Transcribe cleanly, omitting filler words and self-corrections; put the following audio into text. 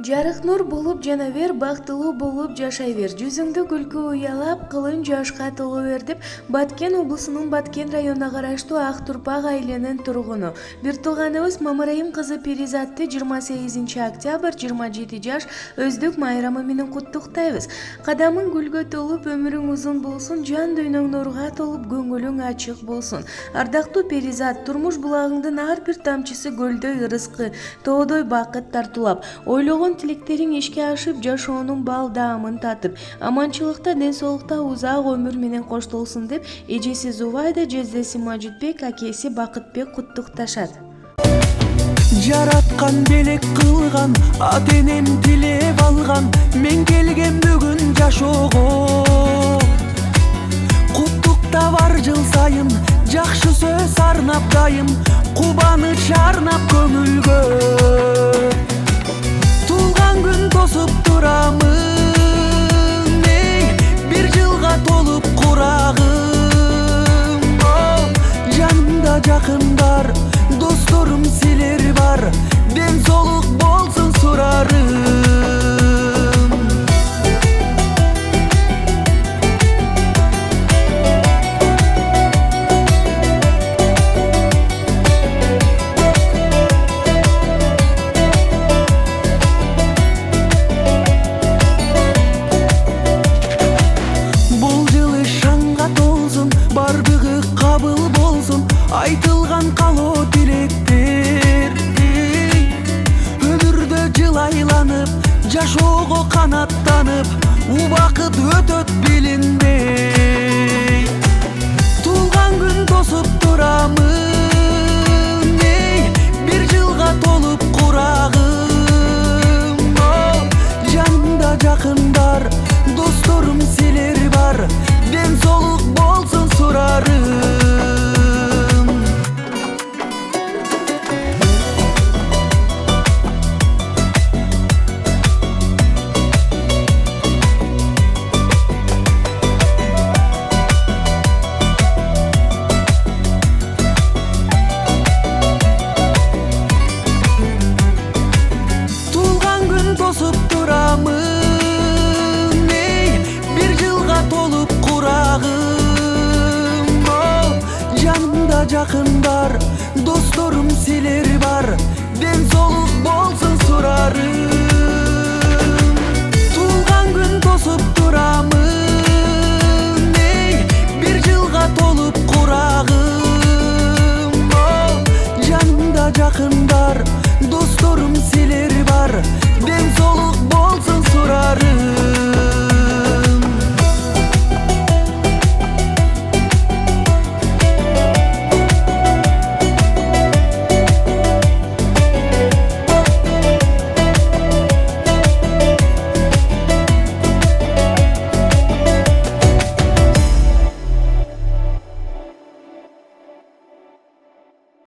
Жарык нур болуп жана бер, бактылуу болуп жашай бер. Жүзүңдү күлкү уялап, кылың жашка толо бер деп Баткен облусунун Баткен районуна караштуу Ак Турпак айылынын тургуну бир тууганыбыз Мамарайым кызы Перизатты 28 октябрь 27 жаш өздүк майрамы менен куттуктайбыз. Кадамың гүлгө толуп, өмүрүң узун болсун, жан дүйнөң нурга толуп, көңүлүң ачык болсун. Ардактуу Перизат, турмуш булагыңдын ар бир тамчысы көлдөй ырыскы, тоодой бакыт тартуулап, ойлогон тилектериң ишке ашып, жашоонун бал даамын татып, аманчылыкта, ден соолукта узак өмүр менен коштолсун деп эжеси Зубайда, жездеси Мажитбек, акеси Бакытбек куттукташат. Жараткан белек кылган, ата-энем тилеп алган, мен келген бүгүн жашоого. Куттукта бар жыл сайын, жакшы сөз арнап дайым, кубаныч арнап көңүлгө. Туулган күн тосуп турамын, бир жылга толуп курагым. Жанымда жакындар, досторум силер бар, ден соолук болсун сурарым. Бардыгы кабыл болсун, айтылган калоо тилектер. Өмүрдө жылайланып, жашоого канаттанып, убакыт өтөт билинбей. Туулган күн тосуп турамын, бир жылга толуп курагым. Жанымда жакындар, досторум силер бар, ден соолук болсун сурарым. Туулган күн тосуп турамын, бир жылга толуп курагым. Жанымда жакындар, досторум силер бар, ден соолук болсун сурарым.